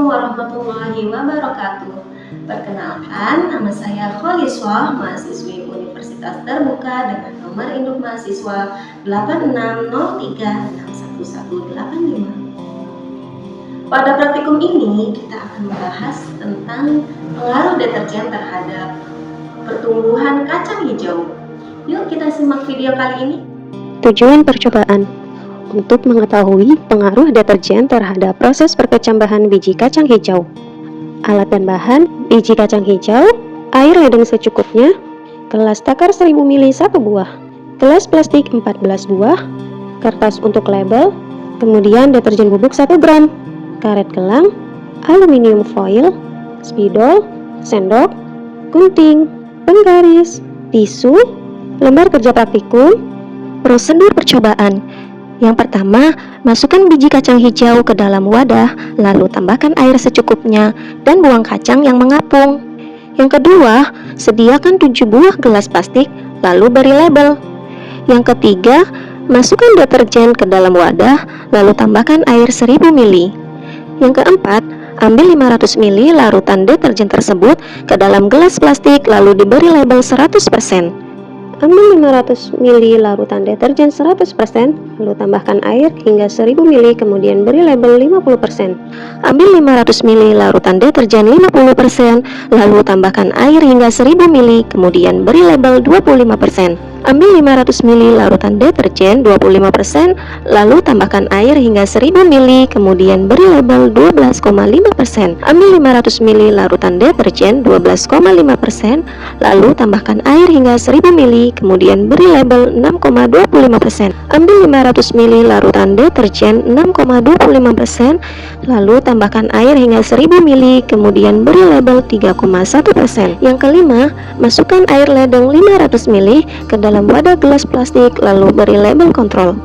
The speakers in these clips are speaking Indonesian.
Assalamualaikum warahmatullahi wabarakatuh. Perkenalkan, nama saya Kholiswah, mahasiswi Universitas Terbuka dengan nomor induk mahasiswa 8603611185. Pada praktikum ini, kita akan membahas tentang pengaruh deterjen terhadap pertumbuhan kacang hijau. Yuk kita simak video kali ini. Tujuan percobaan untuk mengetahui pengaruh deterjen terhadap proses perkecambahan biji kacang hijau. Alat dan bahan: biji kacang hijau, air ledeng secukupnya, gelas takar 1000 ml 1 buah, gelas plastik 14 buah, kertas untuk label, kemudian deterjen bubuk 1 gram, karet gelang, aluminium foil, spidol, sendok, gunting, penggaris, tisu, lembar kerja praktikum. Prosedur percobaan. Yang pertama, masukkan biji kacang hijau ke dalam wadah, lalu tambahkan air secukupnya dan buang kacang yang mengapung. Yang kedua, sediakan 7 buah gelas plastik, lalu beri label. Yang ketiga, masukkan deterjen ke dalam wadah, lalu tambahkan air 1000 ml. Yang keempat, ambil 500 ml larutan deterjen tersebut ke dalam gelas plastik, lalu diberi label 100%. Ambil 500 ml larutan deterjen 100%, lalu tambahkan air hingga 1000 ml, kemudian beri label 50%. Ambil 500 ml larutan deterjen 50%, lalu tambahkan air hingga 1000 ml, kemudian beri label 25%. Ambil 500 ml larutan deterjen 25%, lalu tambahkan air hingga 1000 ml, kemudian beri label 12,5%. Ambil 500 ml larutan deterjen 12,5%, lalu tambahkan air hingga 1000 ml, kemudian beri label 6,25%. Ambil 500 ml larutan deterjen 6,25%, lalu tambahkan air hingga 1000 ml, kemudian beri label 3,1%. Yang kelima, masukkan air ledeng 500 ml ke dalam wadah gelas plastik, lalu beri label kontrol.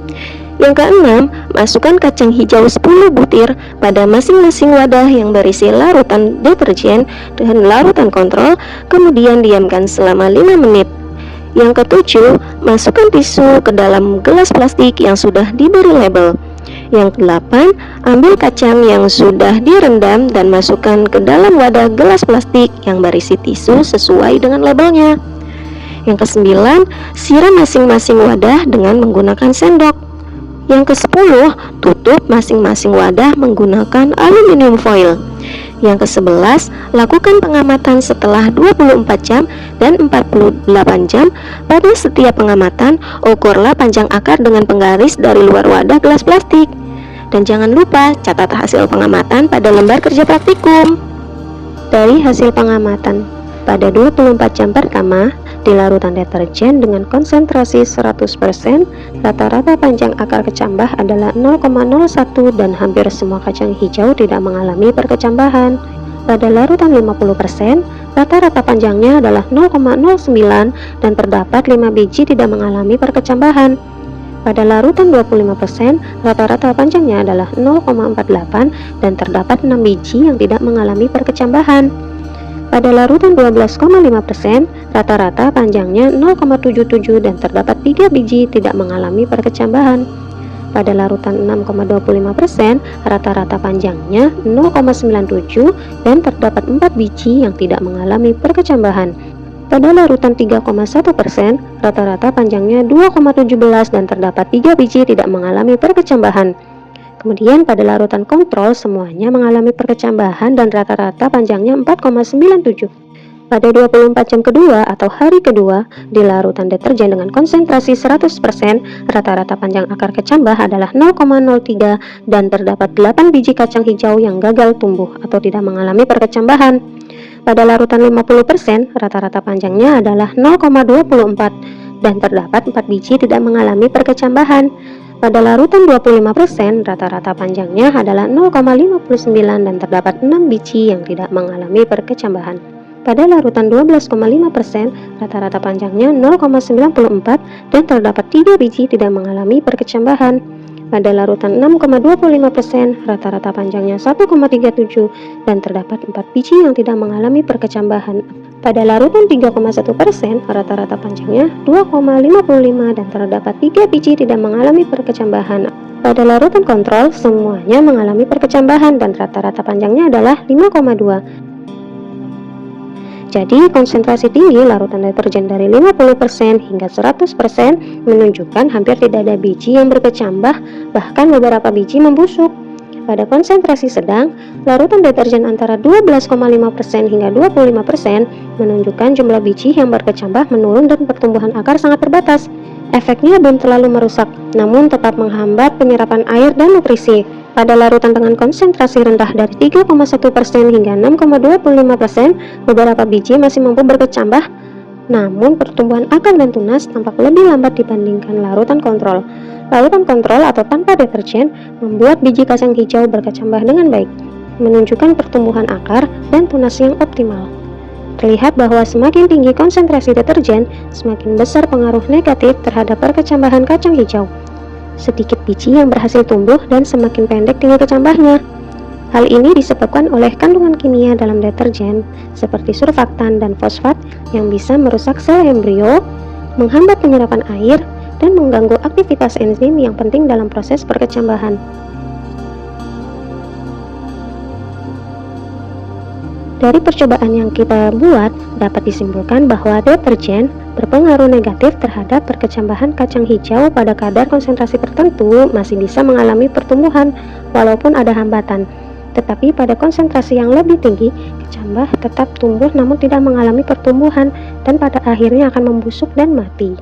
Yang keenam, masukkan kacang hijau 10 butir pada masing-masing wadah yang berisi larutan deterjen dan larutan kontrol, kemudian diamkan selama 5 menit. Yang ketujuh, masukkan tisu ke dalam gelas plastik yang sudah diberi label. Yang kedelapan, ambil kacang yang sudah direndam dan masukkan ke dalam wadah gelas plastik yang berisi tisu sesuai dengan labelnya. Yang kesembilan, siram masing-masing wadah dengan menggunakan sendok. Yang kesepuluh, tutup masing-masing wadah menggunakan aluminium foil. Yang ke-11, lakukan pengamatan setelah 24 jam dan 48 jam. Pada setiap pengamatan, ukurlah panjang akar dengan penggaris dari luar wadah gelas plastik. Dan jangan lupa catat hasil pengamatan pada lembar kerja praktikum. Dari hasil pengamatan, pada 24 jam pertama, di larutan deterjen dengan konsentrasi 100%, rata-rata panjang akar kecambah adalah 0,01 dan hampir semua kacang hijau tidak mengalami perkecambahan. Pada larutan 50%, rata-rata panjangnya adalah 0,09 dan terdapat 5 biji tidak mengalami perkecambahan. Pada larutan 25%, rata-rata panjangnya adalah 0,48 dan terdapat 6 biji yang tidak mengalami perkecambahan. Pada larutan 12,5%, rata-rata panjangnya 0,77 dan terdapat 3 biji tidak mengalami perkecambahan. Pada larutan 6,25%, rata-rata panjangnya 0,97 dan terdapat 4 biji yang tidak mengalami perkecambahan. Pada larutan 3,1%, rata-rata panjangnya 2,17 dan terdapat 3 biji tidak mengalami perkecambahan. Kemudian pada larutan kontrol semuanya mengalami perkecambahan dan rata-rata panjangnya 4,97. Pada 24 jam kedua atau hari kedua, di larutan deterjen dengan konsentrasi 100%, rata-rata panjang akar kecambah adalah 0,03 dan terdapat 8 biji kacang hijau yang gagal tumbuh atau tidak mengalami perkecambahan. Pada larutan 50%, rata-rata panjangnya adalah 0,24 dan terdapat 4 biji tidak mengalami perkecambahan. Pada larutan 25%, rata-rata panjangnya adalah 0,59 dan terdapat 6 biji yang tidak mengalami perkecambahan. Pada larutan 12,5%, rata-rata panjangnya 0,94 dan terdapat 3 biji tidak mengalami perkecambahan. Pada larutan 6,25%, rata-rata panjangnya 1,37 dan terdapat 4 biji yang tidak mengalami perkecambahan. Pada larutan 3,1%, rata-rata panjangnya 2,55 dan terdapat 3 biji tidak mengalami perkecambahan. Pada larutan kontrol, semuanya mengalami perkecambahan dan rata-rata panjangnya adalah 5,2. Jadi, konsentrasi tinggi larutan deterjen dari 50% hingga 100% menunjukkan hampir tidak ada biji yang berkecambah, bahkan beberapa biji membusuk. Pada konsentrasi sedang, larutan deterjen antara 12,5% hingga 25% menunjukkan jumlah biji yang berkecambah menurun dan pertumbuhan akar sangat terbatas. Efeknya belum terlalu merusak, namun tetap menghambat penyerapan air dan nutrisi. Pada larutan dengan konsentrasi rendah dari 3,1% hingga 6,25%, beberapa biji masih mampu berkecambah, namun pertumbuhan akar dan tunas tampak lebih lambat dibandingkan larutan kontrol. Larutan kontrol atau tanpa deterjen membuat biji kacang hijau berkecambah dengan baik, menunjukkan pertumbuhan akar dan tunas yang optimal. Terlihat bahwa semakin tinggi konsentrasi deterjen, semakin besar pengaruh negatif terhadap perkecambahan kacang hijau. Sedikit biji yang berhasil tumbuh dan semakin pendek tinggi kecambahnya. Hal ini disebabkan oleh kandungan kimia dalam deterjen seperti surfaktan dan fosfat yang bisa merusak sel embrio, menghambat penyerapan air, dan mengganggu aktivitas enzim yang penting dalam proses perkecambahan. Dari percobaan yang kita buat, dapat disimpulkan bahwa deterjen berpengaruh negatif terhadap perkecambahan kacang hijau pada kadar konsentrasi tertentu masih bisa mengalami pertumbuhan walaupun ada hambatan. Tetapi pada konsentrasi yang lebih tinggi, kecambah tetap tumbuh namun tidak mengalami pertumbuhan dan pada akhirnya akan membusuk dan mati.